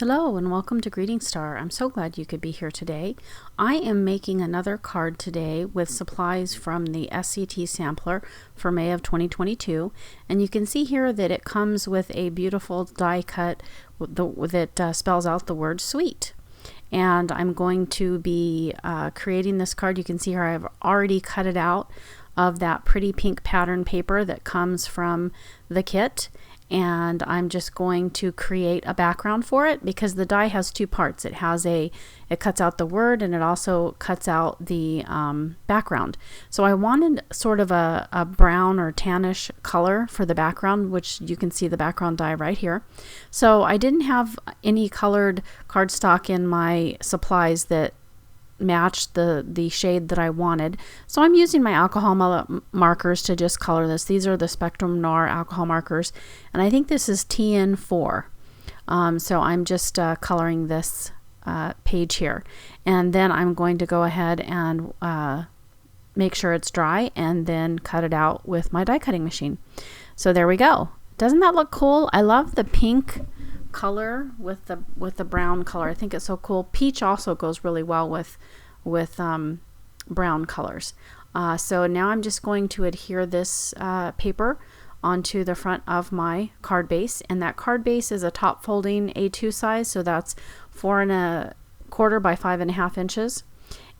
Hello and welcome to Greetingstar. I'm so glad you could be here today. I am making another card today with supplies from the SCT sampler for May of 2022, and you can see here that it comes with a beautiful die cut that spells out the word sweet. And I'm going to be creating this card. You can see here I've already cut it out of that pretty pink pattern paper that comes from the kit. And I'm just going to create a background for it because the die has two parts. It cuts out the word and it also cuts out the background. So I wanted sort of a brown or tannish color for the background, which you can see the background die right here. So I didn't have any colored cardstock in my supplies that matched the shade that I wanted. So I'm using my alcohol markers to just color this. These are the Spectrum Noir Alcohol Markers, and I think this is TN1. So I'm just coloring this page here. And then I'm going to go ahead and make sure it's dry and then cut it out with my die cutting machine. So there we go. Doesn't that look cool? I love the pink color with the brown color. I think it's so cool. Peach also goes really well with brown colors. So now I'm just going to adhere this paper onto the front of my card base, and that card base is a top folding A2 size, so that's 4 1/4 by 5.5 inches.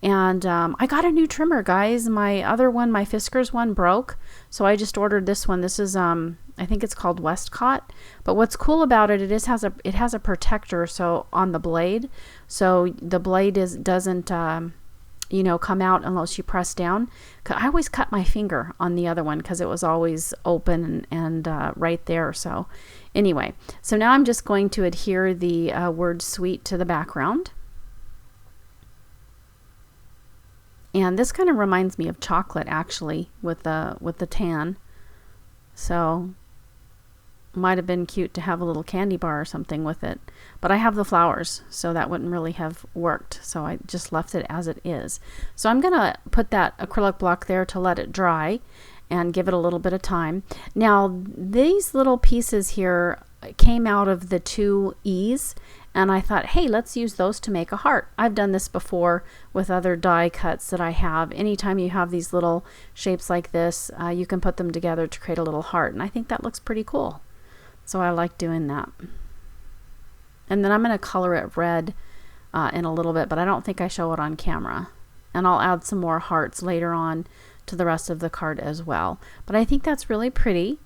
And I got a new trimmer, guys. My other one, my Fiskars one, broke, so I just ordered this one. This is I think it's called Westcott. But what's cool about it, it has a protector so on the blade, so the blade doesn't come out unless you press down. I always cut my finger on the other one because it was always open and right there. So anyway, so now I'm just going to adhere the word sweet to the background. And this kind of reminds me of chocolate, actually, with the tan. So might have been cute to have a little candy bar or something with it. But I have the flowers, so that wouldn't really have worked. So I just left it as it is. So I'm going to put that acrylic block there to let it dry and give it a little bit of time. Now, these little pieces here came out of the two E's, and I thought, hey, let's use those to make a heart. I've done this before with other die cuts that I have. Anytime you have these little shapes like this, you can put them together to create a little heart, and I think that looks pretty cool. So I like doing that. And then I'm going to color it red in a little bit, but I don't think I show it on camera. And I'll add some more hearts later on to the rest of the card as well. But I think that's really pretty.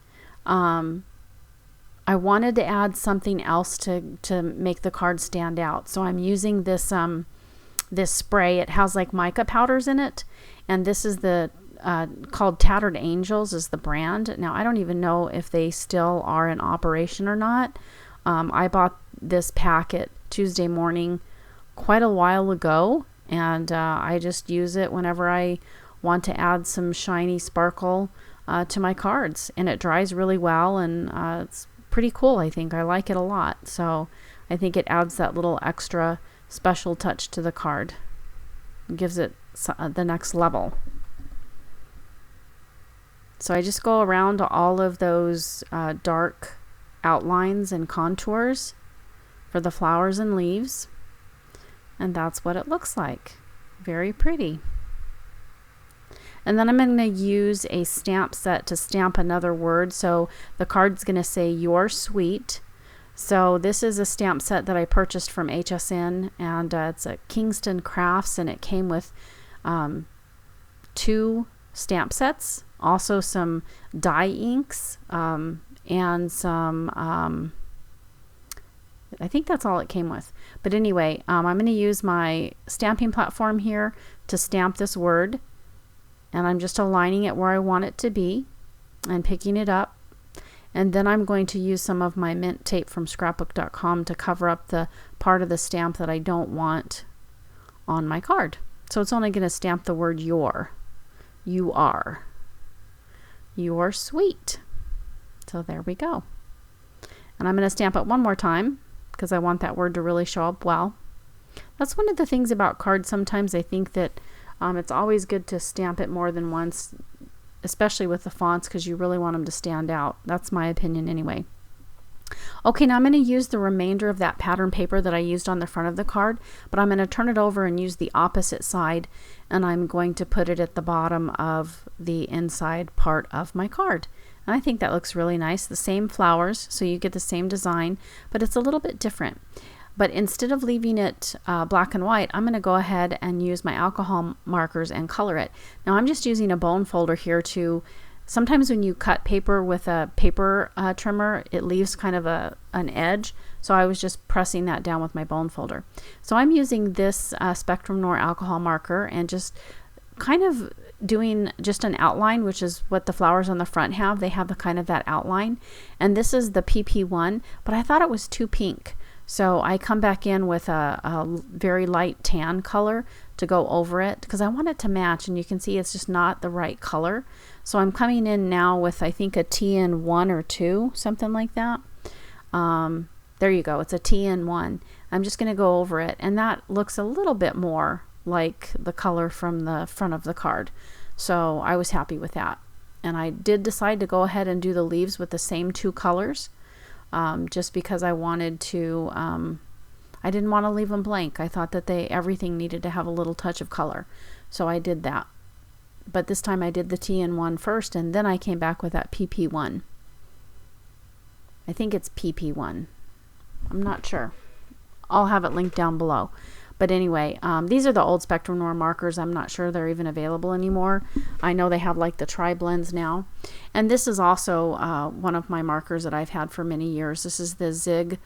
I wanted to add something else to make the card stand out. So I'm using this this spray. It has like mica powders in it. And this is the called Tattered Angels is the brand. Now I don't even know if they still are in operation or not. I bought this packet Tuesday morning quite a while ago, and I just use it whenever I want to add some shiny sparkle to my cards. And it dries really well, and it's pretty cool. I think I like it a lot. So I think it adds that little extra special touch to the card. It gives it the next level. So I just go around all of those dark outlines and contours for the flowers and leaves. And that's what it looks like. Very pretty. And then I'm going to use a stamp set to stamp another word. So the card's going to say "You're Sweet." So this is a stamp set that I purchased from HSN, and it's a Kingston Crafts, and it came with 2 stamp sets, also some dye inks, and some I think that's all it came with. But anyway, I'm going to use my stamping platform here to stamp this word. And I'm just aligning it where I want it to be and picking it up. And then I'm going to use some of my mint tape from scrapbook.com to cover up the part of the stamp that I don't want on my card. So it's only going to stamp the word "your." You are. You're sweet. So there we go. And I'm going to stamp it one more time because I want that word to really show up well. That's one of the things about cards. Sometimes I think that it's always good to stamp it more than once, especially with the fonts, because you really want them to stand out. That's my opinion anyway. Okay, now I'm going to use the remainder of that pattern paper that I used on the front of the card, but I'm going to turn it over and use the opposite side, and I'm going to put it at the bottom of the inside part of my card. And I think that looks really nice. The same flowers, so you get the same design, but it's a little bit different. But instead of leaving it black and white, I'm going to go ahead and use my alcohol markers and color it. Now I'm just using a bone folder here to, sometimes when you cut paper with a paper trimmer, it leaves kind of an edge. So I was just pressing that down with my bone folder. So I'm using this Spectrum Noir alcohol marker and just kind of doing just an outline, which is what the flowers on the front have. They have the kind of that outline. And this is the PP1, but I thought it was too pink. So I come back in with a very light tan color to go over it because I want it to match, and you can see it's just not the right color. So I'm coming in now with, I think, a TN1 or 2, something like that. There you go, it's a TN1. I'm just going to go over it, and that looks a little bit more like the color from the front of the card. So I was happy with that. And I did decide to go ahead and do the leaves with the same 2 colors. Just because I wanted to, I didn't want to leave them blank. I thought that everything needed to have a little touch of color. So I did that. But this time I did the TN1 first, and then I came back with that PP1. I think it's PP1. I'm not sure. I'll have it linked down below. But anyway, these are the old Spectrum Noir markers. I'm not sure they're even available anymore. I know they have like the tri-blends now. And this is also one of my markers that I've had for many years. This is the Zig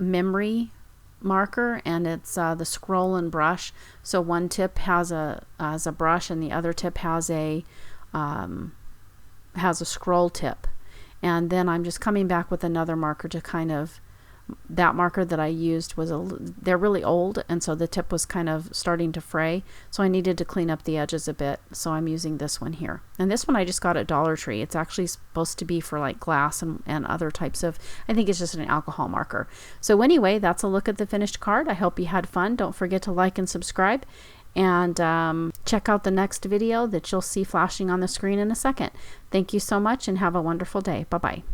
memory marker, and it's the scroll and brush. So one tip has a brush, and the other tip has a scroll tip. And then I'm just coming back with another marker to kind of, that marker that I used was they're really old, and so the tip was kind of starting to fray, so I needed to clean up the edges a bit. So I'm using this one here, and this one I just got at Dollar Tree. It's actually supposed to be for like glass and other types of, I think it's just an alcohol marker. So anyway, that's a look at the finished card. I hope you had fun. Don't forget to like and subscribe, and check out the next video that you'll see flashing on the screen in a second. Thank you so much, and have a wonderful day. Bye-bye.